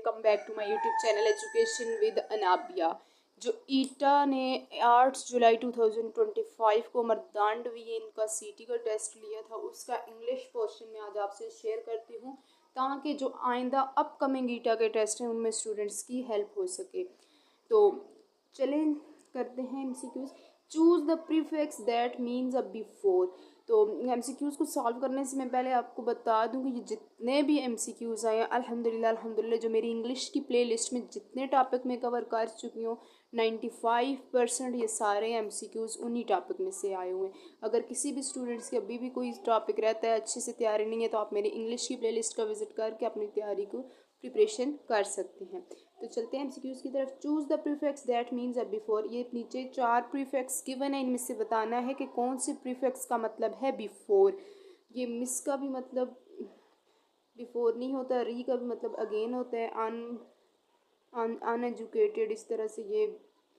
Welcome back to my YouTube channel education with Anabia. जो ईटा ने 8 जुलाई 2025 को मर्दांडवियन का सीटी का टेस्ट लिया था, उसका इंग्लिश पोर्शन में आज आपसे शेयर करती हूँ ताकि जो आइंदा अपकमिंग ईटा के टेस्ट हैं उनमें स्टूडेंट्स की हेल्प हो सके। तो चलें करते हैं MCQs. Choose the prefix that means a before. तो एमसीक्यूज को सॉल्व करने से मैं पहले आपको बता दूं कि ये जितने भी एमसीक्यूज आए हैं अल्हम्दुलिल्लाह जो मेरी इंग्लिश की प्लेलिस्ट में जितने टॉपिक में कवर कर चुकी हूँ 95% ये सारे एमसीक्यूज उन्हीं टॉपिक में से आए हुए हैं। अगर किसी भी स्टूडेंट्स के अभी भी कोई टॉपिक रहता है अच्छे से तैयारी नहीं है तो आप मेरी इंग्लिश की प्लेलिस्ट का विजिट करके अपनी तैयारी को प्रिपरेशन कर सकते हैं। तो चलते हैं एमसीक्यूज की तरफ। Choose the prefix that means a before. ये नीचे 4 प्रीफिक्स गिवन है, इनमें से बताना है कि कौन से प्रीफिक्स का मतलब है बिफोर। ये मिस का भी मतलब बिफोर नहीं होता, री का भी मतलब अगेन होता है, अनएजुकेटेड इस तरह से ये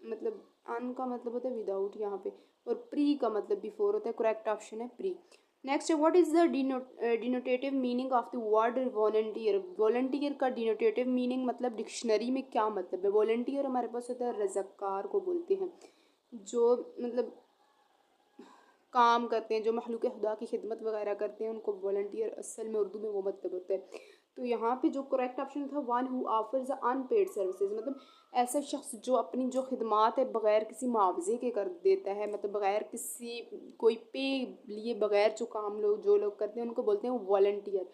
मतलब अन का मतलब होता है विदाउट यहाँ पे, और प्री का मतलब बिफोर होता है। करेक्ट ऑप्शन है प्री। नेक्स्ट है what is the denotative meaning of the word volunteer. Volunteer का डिनोटेटिव मीनिंग मतलब डिक्शनरी में क्या मतलब है। वॉलंटियर हमारे पास होता है रज़ाकार को बोलते हैं, जो मतलब काम करते हैं, जो महलूक खुदा की खिदमत वगैरह करते हैं उनको वॉलंटियर असल में उर्दू में वो मतलब होता है। तो यहाँ पे जो करेक्ट ऑप्शन था one who offers unpaid services, मतलब ऐसा शख्स जो अपनी जो खिदमात है बग़ैर किसी मुआवजे के कर देता है, मतलब बग़ैर किसी कोई पे लिए बग़ैर जो काम जो लोग करते हैं उनको बोलते हैं वॉलंटियर।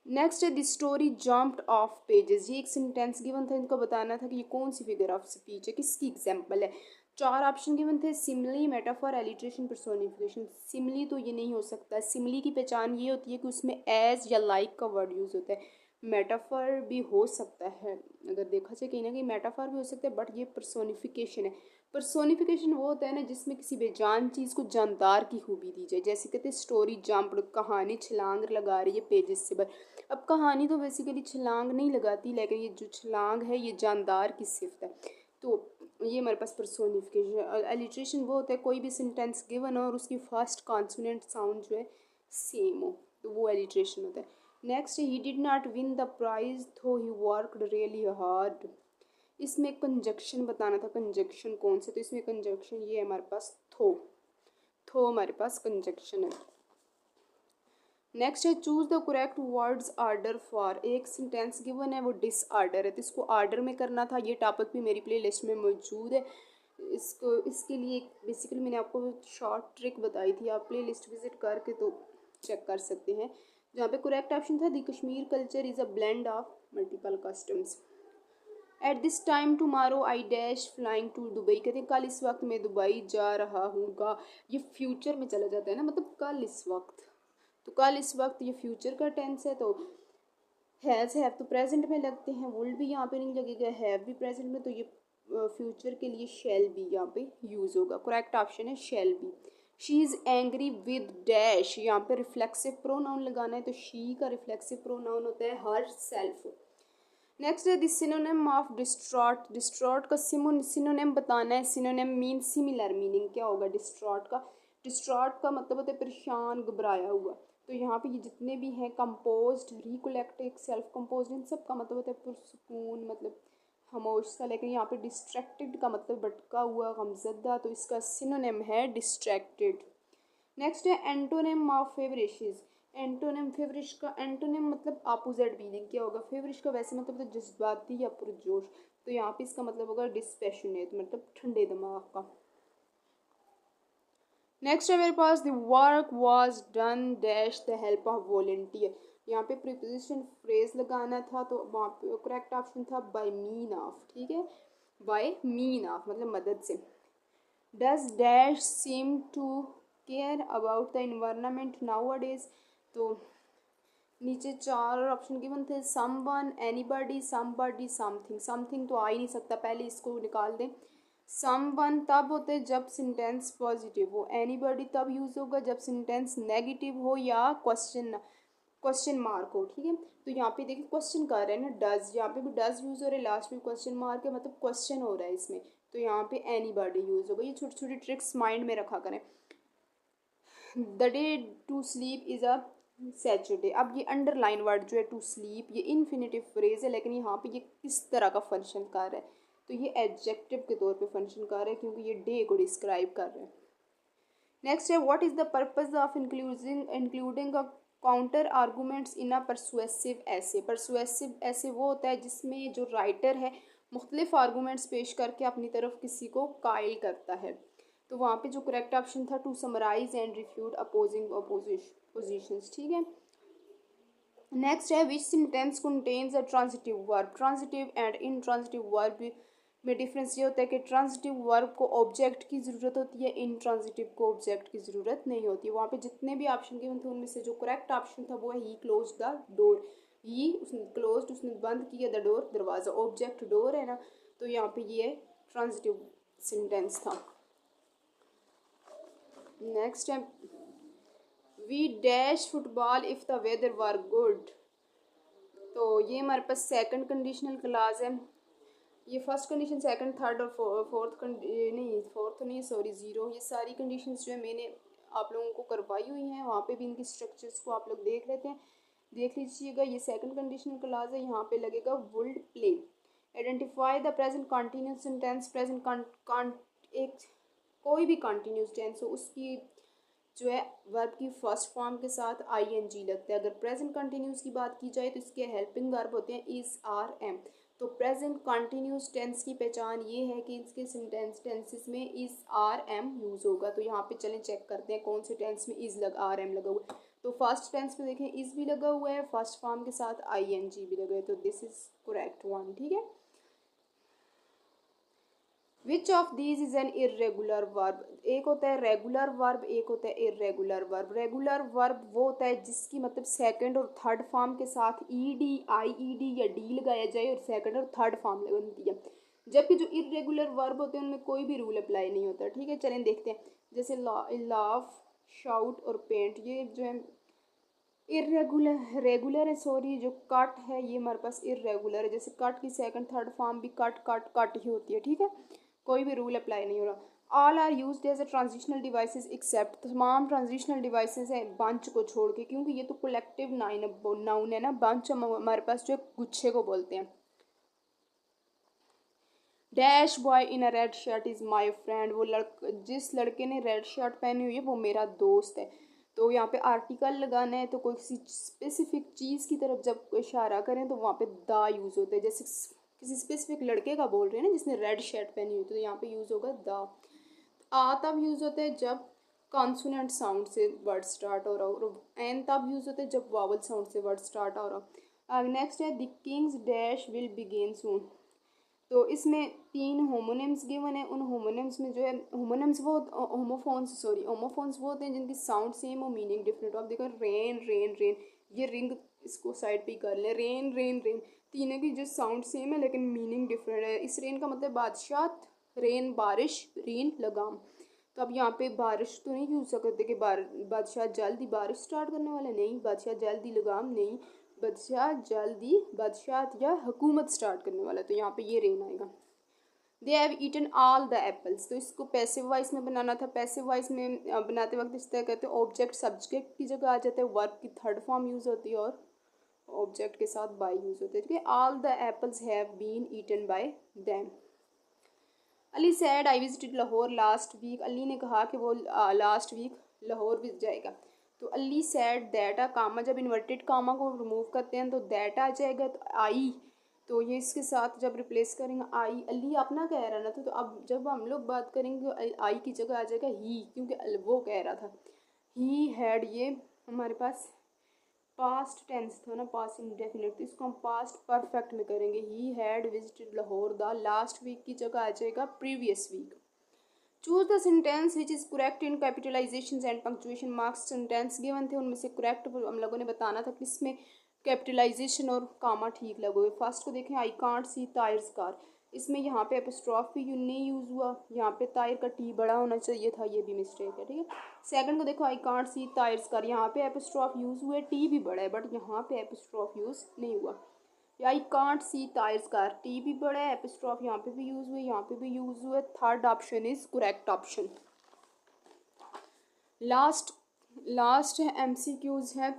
नेक्स्ट है the story jumped of pages. ये एक सेंटेंस गिवन था, इनको बताना था कि ये कौन सी फिगर ऑफ स्पीच है, किसकी एग्जाम्पल है। 4 ऑप्शन गिवन थे, Simli, metaphor, alliteration, personification. Simli तो ये नहीं हो सकता। सिमली की पहचान ये होती है कि उसमें एज या लाइक का वर्ड यूज़ होता है। मेटाफर भी हो सकता है, अगर देखा जाए कहीं ना कहीं मेटाफर भी हो सकता है, बट ये पर्सोनिफिकेशन है। पर्सोनिफिकेशन वो होता है ना जिसमें किसी बेजान चीज़ को जानदार की खूबी दी जाए, जैसे कहते हैं स्टोरी जम्प्ड, कहानी छलांग लगा रही है पेजेस से। अब कहानी तो बेसिकली छलांग नहीं लगाती, लेकिन ये जो छलांग है ये जानदार की सिफ्त है। तो ये हमारे पास पर्सोनिफिकेशन। एलिट्रेशन वो होता है कोई भी सेंटेंस गिवन हो और उसकी फर्स्ट कॉन्सोनेंट साउंड जो है सेम हो, तो वो एलिट्रेशन होता है। Next, he did not win the prize tho he worked really hard. इसमें कंजक्शन बताना था, कंजक्शन कौन सा, तो इसमें कंजक्शन ये है हमारे पास थो हमारे पास कंजक्शन है। नेक्स्ट है choose the correct words order for. एक सेंटेंस गिवन है वो डिसऑर्डर है, तो इसको आर्डर में करना था। ये टॉपिक भी मेरी प्ले लिस्ट में मौजूद है। इसके लिए बेसिकली मैंने आपको शॉर्ट ट्रिक बताई थी, आप प्ले लिस्ट विजिट करके तो चेक कर सकते हैं। जहाँ पे करेक्ट ऑप्शन था the Kashmir culture is a blend of multiple customs. At this time tomorrow I dash flying to Dubai. कहते हैं कल इस वक्त मैं दुबई जा रहा हूँ। ये फ्यूचर में चला जाता है ना, मतलब कल इस वक्त, तो कल इस वक्त ये फ्यूचर का टेंस है, तो हैव तो प्रेजेंट में लगते हैं, वुल भी यहाँ पे नहीं लगेगा, हैव भी प्रेजेंट में, तो ये फ्यूचर के लिए शैल बी यहाँ पे यूज़ होगा। करेक्ट ऑप्शन है shall be. She is angry with dash, यहाँ पे रिफ्लेक्सिव प्रोनाउन लगाना है, तो शी का रिफ्लेक्सिव प्रोनाउन होता है हर सेल्फ। नेक्स्ट है the synonym of distraught. Distraught का सिनोनिम बताना है। Synonym mean similar meaning. क्या होगा डिस्ट्रॉट का? डिस्ट्रॉट का मतलब होता है परेशान, घबराया हुआ। तो यहाँ पे ये जितने भी हैं कंपोज्ड, रिकोलेक्टिक, सेल्फ कंपोज्ड, इन सब का मतलब होता है पुरसुकून, मतलब खामोश सा। लेकिन यहाँ पे डिस्ट्रैक्टेड का मतलब भटका हुआ, गमज़दा, तो इसका सिनोनिम है डिस्ट्रैक्टेड। नेक्स्ट है एंटोनिम ऑफ फेवरिशिज। एंटोनिम फेवरिश का एंटोनिम मतलब अपोजिट मीनिंग। क्या होगा? फेवरिश का वैसे मतलब तो जज्बाती या पुरजोश, तो यहाँ पे इसका मतलब होगा डिस्पैशनेट, मतलब ठंडे दिमाग का। नेक्स्ट है मेरे पास the work was done dash the help of volunteer. यहाँ पे प्रीपोजिशन फ्रेज लगाना था, तो वहाँ पे करेक्ट ऑप्शन था बाय मीन ऑफ। ठीक है, बाय मीन ऑफ मतलब मदद से। Does dash seem to care about the environment nowadays. तो नीचे 4 ऑप्शन गिवन थे, someone, anybody, somebody, something. Something तो आ ही नहीं सकता, पहले इसको निकाल दें। समवन तब होते हैं जब सेंटेंस पॉजिटिव हो, एनीबॉडी तब यूज़ होगा जब सेंटेंस नेगेटिव हो या क्वेश्चन मार्क हो। ठीक है, तो यहाँ पे देखिए क्वेश्चन कर रहे हैं ना, डज, यहाँ पे भी डज यूज़ हो रहा है, लास्ट में क्वेश्चन मार्क है, मतलब क्वेश्चन हो रहा है इसमें, तो यहाँ पे एनीबॉडी यूज़ होगा। ये छोटी छोटी ट्रिक्स माइंड में रखा करें। The day to sleep is a Saturday. अब ये अंडरलाइन वर्ड जो है टू स्लीप, ये इन्फिनेटिव फ्रेज है, लेकिन यहाँ पे ये किस तरह का फंक्शन कर रहा है, तो ये एडजेक्टिव के तौर पे फंक्शन कर रहा है क्योंकि ये डे को डिस्क्राइब कर रहा है। नेक्स्ट है what is the purpose of including a counter arguments in a persuasive ऐसे। परसुएसिव ऐसे वो होता है जिसमें जो राइटर है मुख्तलिफ आर्गूमेंट्स पेश करके अपनी तरफ किसी को कायल करता है। तो वहाँ पे जो करेक्ट ऑप्शन था to summarise and refute opposing positions, ठीक है। नेक्स्ट है which sentence contains a transitive verb. Transitive and intransitive verb में डिफरेंस ये होता है कि ट्रांजिटिव वर्ब को ऑब्जेक्ट की ज़रूरत होती है, इनट्रांजिटिव को ऑब्जेक्ट की ज़रूरत नहीं होती। वहाँ पे जितने भी ऑप्शन गिवन थे उनमें से जो करेक्ट ऑप्शन था वो है he close the door. He उसने क्लोज, उसने बंद किया, द डोर दरवाज़ा, ऑब्जेक्ट डोर है ना, तो यहाँ पे ये ट्रांजिटिव सेंटेंस था। नेक्स्ट है we dash football if the weather were good. तो ये हमारे पास सेकंड कंडीशनल क्लास है। ये फर्स्ट कंडीशन, सेकंड, थर्ड और फोर्थ नहीं, फोर्थ नहीं सॉरी, ज़ीरो, ये सारी कंडीशंस जो है मैंने आप लोगों को करवाई हुई हैं। वहाँ पे भी इनकी स्ट्रक्चर्स को आप लोग देख लेते हैं, देख लीजिएगा। ये सेकंड कंडीशनल क्लास है, यहाँ पे लगेगा would play. Identify the present continuous sentence. Present एक कोई भी कंटिन्यूस टेंस हो उसकी जो है वर्ब की फर्स्ट फॉर्म के साथ आईएनजी लगता है। अगर प्रेजेंट कंटिन्यूस की बात की जाए तो इसके हेल्पिंग वर्ब होते हैं इज, आर, एम। तो प्रेजेंट कंटिन्यूस टेंस की पहचान ये है कि इसके सेंटेंस टेंसेस में इज, आर, एम यूज़ होगा। तो यहाँ पे चलें चेक करते हैं कौन से टेंस में इज लगा, आर, एम लगा हुआ है। तो फर्स्ट टेंस में देखें इज भी लगा हुआ है, फर्स्ट फॉर्म के साथ आईएनजी भी लगा है, तो दिस इज करेक्ट वन, ठीक है। Which of these is an irregular verb. एक होता है रेगुलर वर्ब, एक होता है इरेगुलर वर्ब। रेगुलर वर्ब वो होता है जिसकी मतलब सेकंड और थर्ड फॉर्म के साथ ईडी, आईईडी या डी लगाया जाए और सेकंड और थर्ड फॉर्म बनती है। जबकि जो इरेगुलर वर्ब होते हैं उनमें कोई भी रूल अप्लाई नहीं होता, ठीक है। चलें देखते हैं, जैसे लाफ, शाउट और पेंट, ये जो है इरेगुलर, रेगुलर है सॉरी, जो कट है ये हमारे पास इरेगुलर है। जैसे कट की सेकंड थर्ड फॉर्म भी कट कट कट ही होती है, ठीक है, कोई भी रूल अप्लाई नहीं हो रहा। All are used as a transitional devices except, तमाम ट्रांजिशनल डिवाइसेस हैं बंच को छोड़ के, क्योंकि ये तो कलेक्टिव नाउन है ना। बंच हमारे पास जो गुच्छे को बोलते हैं। Dash boy in a red shirt is my friend, वो जिस लड़के ने रेड शर्ट पहनी हुई है वो मेरा दोस्त है। तो यहाँ पे आर्टिकल लगाना है तो कोई किसी स्पेसिफिक चीज़ की तरफ जब इशारा करें तो वहाँ पे द यूज़ होता है। जैसे किसी स्पेसिफिक लड़के का बोल रहे हैं ना जिसने रेड शर्ट पहनी हुई, तो यहाँ पे यूज़ होगा द। आ तब यूज़ होता है जब कॉन्सोनेंट साउंड से वर्ड स्टार्ट हो रहा हो, और एन तब यूज़ होता है जब वावल साउंड से वर्ड स्टार्ट हो रहा हो। नेक्स्ट है the kings dash will begin soon. तो इसमें तीन होमोनिम्स गिवन है। उन होमोनिम्स में जो है होमोनिम्स वो होमोफोन्स वो होते हैं जिनकी साउंड सेम और मीनिंग डिफरेंट हो। आप देखो रेन रेन रेन, ये रिंग इसको साइड पे ही कर लें, रेन रेन रेन, तीनों की जो साउंड सेम है लेकिन मीनिंग डिफरेंट है। इस रेन का मतलब बादशाह, रेन बारिश, रीन लगाम। तो अब यहाँ पे बारिश तो नहीं यूज सकते कि बादशाह जल्दी बारिश स्टार्ट करने वाले, नहीं। बादशाह जल्दी लगाम, नहीं। बादशाह जल्दी बादशाह या हुकूमत स्टार्ट करने वाला, तो यहाँ पे ये रेन आएगा। They have eaten all the apples, तो इसको पैसिव वॉइस में बनाना था। पैसिव वॉइस में बनाते वक्त इस तरह कहते हैं ऑब्जेक्ट सब्जेक्ट की जगह आ जाता है, वर्ब की थर्ड फॉर्म यूज़ होती है और ऑब्जेक्ट के साथ बाय यूज़ होते हैं, ठीक है। All the apples have been eaten by them. Ali said I visited Lahore last week, Ali ने कहा कि वो लास्ट वीक लाहौर विजिट जाएगा। तो अली सैड दैट आ कामा, जब इन्वर्टेड कामा को रिमूव करते हैं तो दैट आ जाएगा, तो आई, तो ये इसके साथ जब रिप्लेस करेंगे आई, अली अपना कह रहा ना था, तो अब जब हम लोग बात करेंगे आई की जगह आ जाएगा ही, क्योंकि वो कह रहा था। ही हैड, ये हमारे पास पास्ट टेंस था ना, पास्ट इंडेफिनिट, तो इसको हम पास्ट परफेक्ट में करेंगे। He had visited Lahore the last week की जगह आ जाएगा previous week. Choose the sentence which is correct in capitalisation and punctuation marks. Sentence given थे उनमें से करेक्ट हम लोगों ने बताना था किसमें कैपिटलाइजेशन और कामा ठीक लगोगे। फर्स्ट को देखें, I can't see tyres car, इसमें यहाँ पे एपोस्ट्रॉफ भी नहीं यूज़ हुआ, यहाँ पे टायर का टी बड़ा होना चाहिए था, ये भी मिस्टेक है, ठीक है। सेकंड को देखो, I can't see tyres car, यहाँ पे एपोस्ट्रॉफ यूज़ हुआ है, टी भी बड़ा है बट यहाँ पे एपोस्ट्रॉफ यूज़ नहीं हुआ। या I can't see tyres car, T भी बड़ा है, एपोस्ट्रॉफ यहाँ पे भी यूज़ हुआ है, यहाँ पे भी यूज़ हुआ है। Third option is correct option. Last last है एमसीक्यूज है।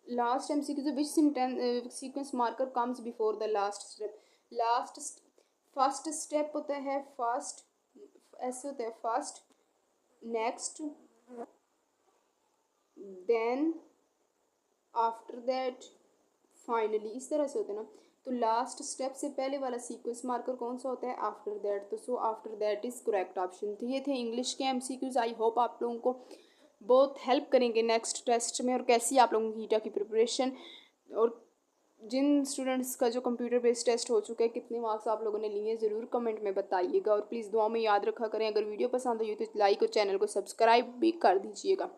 लास्ट MCQ which sequence marker comes before the last step. First step होता है फर्स्ट, ऐसे होता है first, next, then, after that, finally, इस तरह से होता है ना। तो लास्ट स्टेप से पहले वाला सीक्वेंस मार्कर कौन सा होता है? After that. तो so after that is correct option. तो ये थे इंग्लिश के MCQs। आई होप आप लोगों को बहुत हेल्प करेंगे नेक्स्ट टेस्ट में, और कैसी आप लोगों की ईटा की प्रिपरेशन, और जिन स्टूडेंट्स का जो कंप्यूटर बेस्ड टेस्ट हो चुका है कितने मार्क्स आप लोगों ने लिए ज़रूर कमेंट में बताइएगा। और प्लीज़ दुआ में याद रखा करें, अगर वीडियो पसंद आई हो तो लाइक और चैनल को सब्सक्राइब भी कर दीजिएगा।